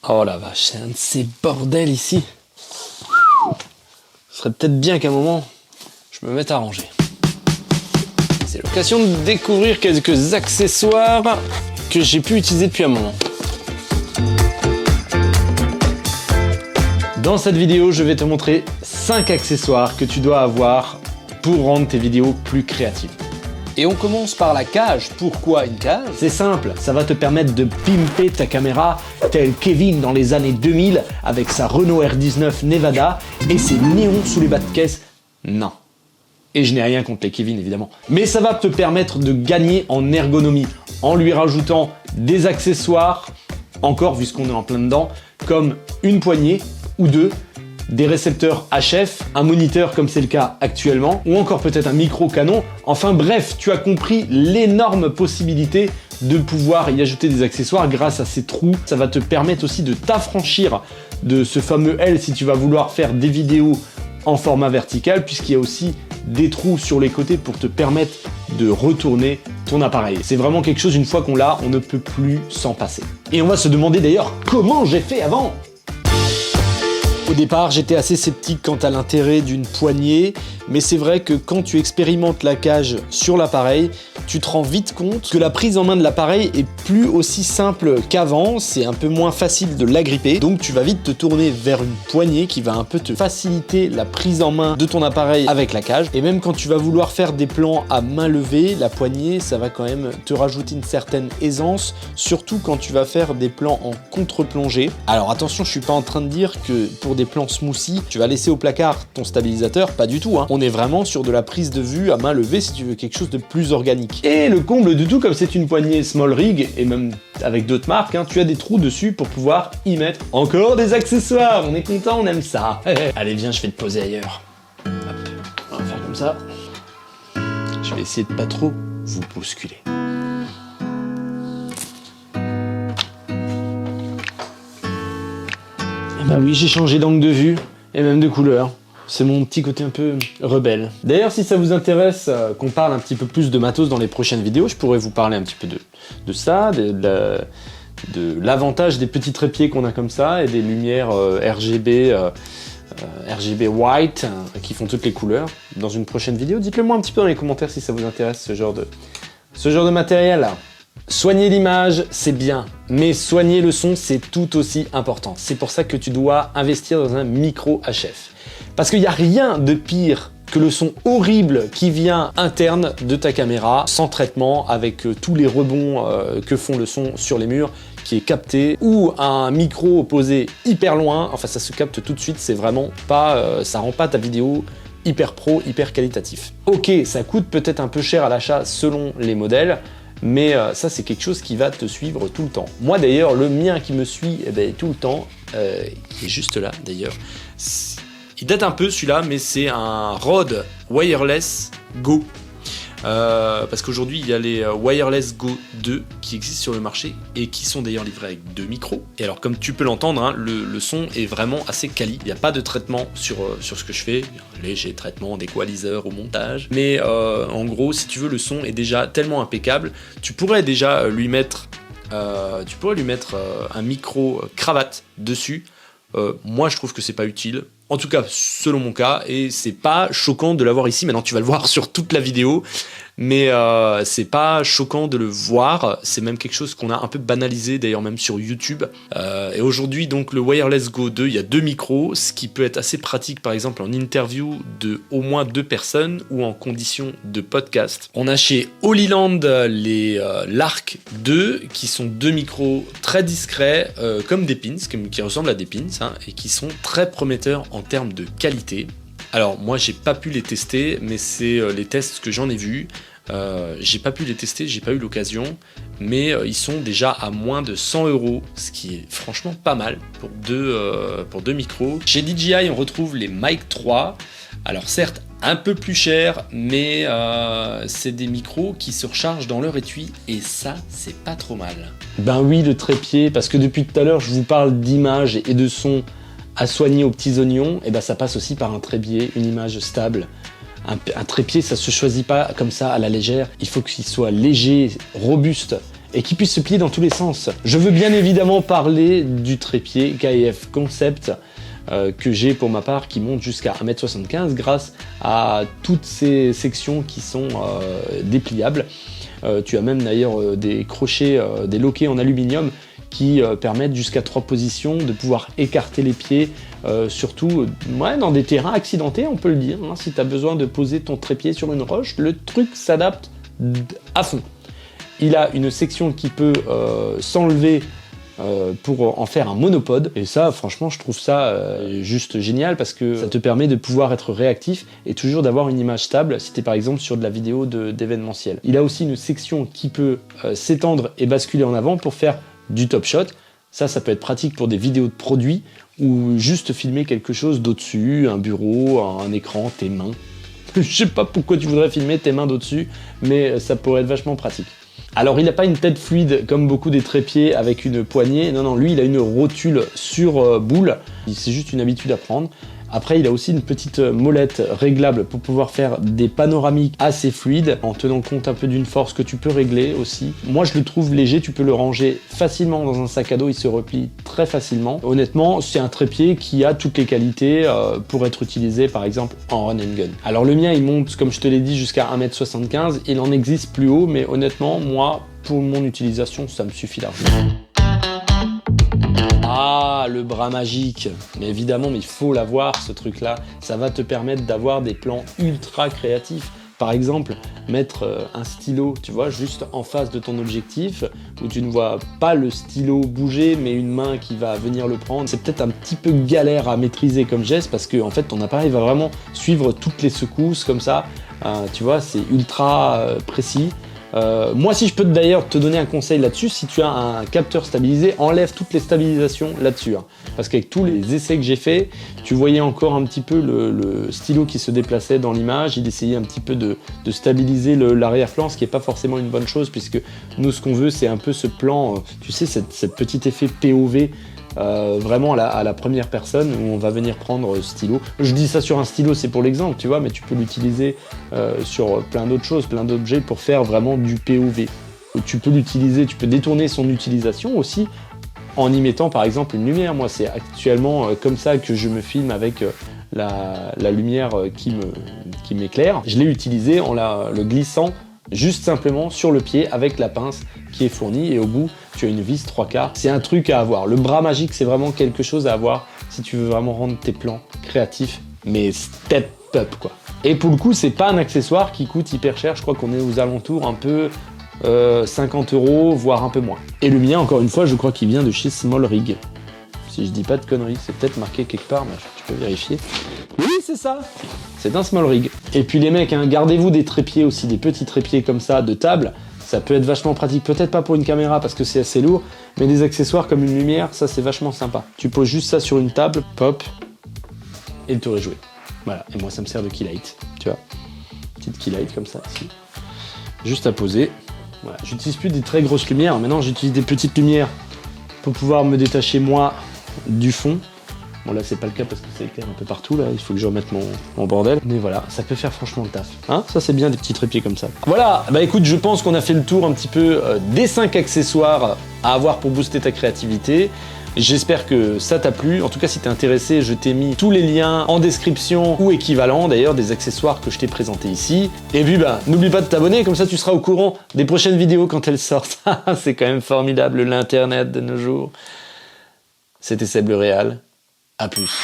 Oh la vache, c'est un de ces bordels ici. Ce serait peut-être bien qu'à un moment, je me mette à ranger. C'est l'occasion de découvrir quelques accessoires que j'ai pu utiliser depuis un moment. Dans cette vidéo, je vais te montrer 5 accessoires que tu dois avoir pour rendre tes vidéos plus créatives. Et on commence par la cage. Pourquoi une cage? C'est simple, ça va te permettre de pimper ta caméra tel Kevin dans les années 2000 avec sa Renault R19 Nevada et ses néons sous les bas de caisse. Non. Et je n'ai rien contre les Kevin évidemment. Mais ça va te permettre de gagner en ergonomie en lui rajoutant des accessoires, encore vu ce qu'on est en plein dedans, comme une poignée ou deux, des récepteurs HF, un moniteur comme c'est le cas actuellement, ou encore peut-être un micro canon. Enfin bref, tu as compris l'énorme possibilité de pouvoir y ajouter des accessoires grâce à ces trous. Ça va te permettre aussi de t'affranchir de ce fameux L si tu vas vouloir faire des vidéos en format vertical, puisqu'il y a aussi des trous sur les côtés pour te permettre de retourner ton appareil. C'est vraiment quelque chose, une fois qu'on l'a, on ne peut plus s'en passer. Et on va se demander d'ailleurs comment j'ai fait avant. Au départ, j'étais assez sceptique quant à l'intérêt d'une poignée, mais c'est vrai que quand tu expérimentes la cage sur l'appareil, tu te rends vite compte que la prise en main de l'appareil est plus aussi simple qu'avant, c'est un peu moins facile de l'agripper, donc tu vas vite te tourner vers une poignée qui va un peu te faciliter la prise en main de ton appareil avec la cage, et même quand tu vas vouloir faire des plans à main levée, la poignée, ça va quand même te rajouter une certaine aisance, surtout quand tu vas faire des plans en contre-plongée. Alors attention, je suis pas en train de dire que pour des plans smoothie, tu vas laisser au placard ton stabilisateur, pas du tout, hein. On est vraiment sur de la prise de vue à main levée si tu veux quelque chose de plus organique. Et le comble du tout, comme c'est une poignée small rig, et même avec d'autres marques, hein, tu as des trous dessus pour pouvoir y mettre encore des accessoires. On est content, on aime ça. Allez, viens, je vais te poser ailleurs. Hop, on va faire comme ça. Je vais essayer de pas trop vous bousculer. Eh ben oui, j'ai changé d'angle de vue et même de couleur. C'est mon petit côté un peu rebelle. D'ailleurs, si ça vous intéresse qu'on parle un petit peu plus de matos dans les prochaines vidéos, je pourrais vous parler un petit peu de ça, de l'avantage des petits trépieds qu'on a comme ça et des lumières RGB white qui font toutes les couleurs dans une prochaine vidéo. Dites-le moi un petit peu dans les commentaires si ça vous intéresse ce genre de matériel là. Soigner l'image, c'est bien, mais soigner le son, c'est tout aussi important. C'est pour ça que tu dois investir dans un micro HF. Parce qu'il n'y a rien de pire que le son horrible qui vient interne de ta caméra, sans traitement, avec tous les rebonds que font le son sur les murs, qui est capté, ou un micro posé hyper loin, enfin ça se capte tout de suite, c'est vraiment pas, ça rend pas ta vidéo hyper pro, hyper qualitatif. Ok, ça coûte peut-être un peu cher à l'achat selon les modèles, mais ça c'est quelque chose qui va te suivre tout le temps. Moi d'ailleurs, le mien qui me suit tout le temps, il est juste là d'ailleurs, il date un peu celui-là, mais c'est un Rode Wireless Go. Parce qu'aujourd'hui il y a les Wireless Go 2 qui existent sur le marché et qui sont d'ailleurs livrés avec 2 micros. Et alors comme tu peux l'entendre, hein, le son est vraiment assez quali. Il n'y a pas de traitement sur ce que je fais, un léger traitement d'équaliseur au montage. Mais en gros, si tu veux, le son est déjà tellement impeccable. Tu pourrais déjà lui mettre, un micro cravate dessus. Moi je trouve que c'est pas utile. En tout cas, selon mon cas, et c'est pas choquant de l'avoir ici. Maintenant, tu vas le voir sur toute la vidéo, mais c'est pas choquant de le voir. C'est même quelque chose qu'on a un peu banalisé, d'ailleurs même sur YouTube. Et aujourd'hui, donc, le Wireless Go 2, il y a 2 micros, ce qui peut être assez pratique, par exemple, en interview de au moins 2 personnes ou en condition de podcast. On a chez Holyland les Lark 2, qui sont 2 micros très discrets, comme des pins, qui ressemblent à des pins, hein, et qui sont très prometteurs en termes de qualité. Alors moi j'ai pas pu les tester, mais c'est les tests que j'en ai vus. J'ai pas pu les tester, j'ai pas eu l'occasion, mais ils sont déjà à moins de 100 €, ce qui est franchement pas mal pour deux micros. Chez DJI on retrouve les Mic 3, alors certes un peu plus cher, mais c'est des micros qui se rechargent dans leur étui et ça c'est pas trop mal. Ben oui, le trépied, parce que depuis tout à l'heure je vous parle d'image et de son à soigner aux petits oignons, et ben ça passe aussi par un trépied, une image stable. Un trépied, ça se choisit pas comme ça à la légère. Il faut qu'il soit léger, robuste et qui puisse se plier dans tous les sens. Je veux bien évidemment parler du trépied KF Concept que j'ai pour ma part, qui monte jusqu'à 1m75 grâce à toutes ces sections qui sont dépliables. Tu as même d'ailleurs des crochets, des loquets en aluminium qui permettent jusqu'à 3 positions de pouvoir écarter les pieds, surtout dans des terrains accidentés, on peut le dire. Hein, si tu as besoin de poser ton trépied sur une roche, le truc s'adapte à fond. Il a une section qui peut s'enlever pour en faire un monopode, et ça franchement je trouve ça juste génial parce que ça te permet de pouvoir être réactif et toujours d'avoir une image stable si tu es par exemple sur de la vidéo d'événementiel. Il a aussi une section qui peut s'étendre et basculer en avant pour faire du top shot. Ça peut être pratique pour des vidéos de produits ou juste filmer quelque chose d'au-dessus, un bureau, un écran, tes mains. Je sais pas pourquoi tu voudrais filmer tes mains d'au-dessus, mais ça pourrait être vachement pratique. Alors il n'a pas une tête fluide comme beaucoup des trépieds avec une poignée, non, lui il a une rotule sur boule, c'est juste une habitude à prendre. Après il a aussi une petite molette réglable pour pouvoir faire des panoramiques assez fluides en tenant compte un peu d'une force que tu peux régler aussi. Moi je le trouve léger, tu peux le ranger facilement dans un sac à dos, il se replie très facilement. Honnêtement c'est un trépied qui a toutes les qualités pour être utilisé par exemple en run and gun. Alors le mien il monte comme je te l'ai dit jusqu'à 1m75, il en existe plus haut mais honnêtement moi pour mon utilisation ça me suffit largement. Ah, le bras magique. Mais évidemment, mais il faut l'avoir, ce truc-là. Ça va te permettre d'avoir des plans ultra créatifs. Par exemple, mettre un stylo, tu vois, juste en face de ton objectif, où tu ne vois pas le stylo bouger, mais une main qui va venir le prendre. C'est peut-être un petit peu galère à maîtriser comme geste, parce que en fait, ton appareil va vraiment suivre toutes les secousses comme ça. Tu vois, c'est ultra précis. Moi si je peux d'ailleurs te donner un conseil là-dessus, si tu as un capteur stabilisé, enlève toutes les stabilisations là-dessus, hein. Parce qu'avec tous les essais que j'ai fait, tu voyais encore un petit peu le stylo qui se déplaçait dans l'image, il essayait un petit peu de stabiliser l'arrière-plan, ce qui n'est pas forcément une bonne chose, puisque nous ce qu'on veut c'est un peu ce plan, tu sais, cette petit effet POV, vraiment à la première personne où on va venir prendre stylo. Je dis ça sur un stylo, c'est pour l'exemple, tu vois, mais tu peux l'utiliser sur plein d'autres choses, plein d'objets pour faire vraiment du POV. Tu peux l'utiliser, tu peux détourner son utilisation aussi en y mettant par exemple une lumière. Moi c'est actuellement comme ça que je me filme avec la lumière qui m'éclaire. Je l'ai utilisé en le glissant juste simplement sur le pied avec la pince qui est fournie et au bout tu as une vis 3/4. C'est un truc à avoir. Le bras magique c'est vraiment quelque chose à avoir si tu veux vraiment rendre tes plans créatifs mais step up quoi. Et pour le coup c'est pas un accessoire qui coûte hyper cher, je crois qu'on est aux alentours un peu 50 € voire un peu moins. Et le mien encore une fois je crois qu'il vient de chez Small Rig. Si je dis pas de conneries, c'est peut-être marqué quelque part, mais tu peux vérifier. Oui, c'est ça. C'est un Small Rig. Et puis les mecs, hein, gardez-vous des trépieds aussi, des petits trépieds comme ça de table. Ça peut être vachement pratique. Peut-être pas pour une caméra parce que c'est assez lourd, mais des accessoires comme une lumière, ça c'est vachement sympa. Tu poses juste ça sur une table, pop, et le tour est joué. Voilà. Et moi ça me sert de keylight, tu vois. Petite keylight comme ça ici. Juste à poser. Voilà. J'utilise plus des très grosses lumières. Maintenant j'utilise des petites lumières pour pouvoir me détacher moi du fond. Bon là c'est pas le cas parce que c'est éclair un peu partout là, il faut que je remette mon bordel. Mais voilà, ça peut faire franchement le taf. Hein, ça c'est bien des petits trépieds comme ça. Voilà, bah écoute, je pense qu'on a fait le tour un petit peu des 5 accessoires à avoir pour booster ta créativité. J'espère que ça t'a plu. En tout cas, si t'es intéressé, je t'ai mis tous les liens en description ou équivalents d'ailleurs des accessoires que je t'ai présentés ici. Et puis bah, n'oublie pas de t'abonner, comme ça tu seras au courant des prochaines vidéos quand elles sortent. C'est quand même formidable l'internet de nos jours. C'était Seb le Réal. À plus.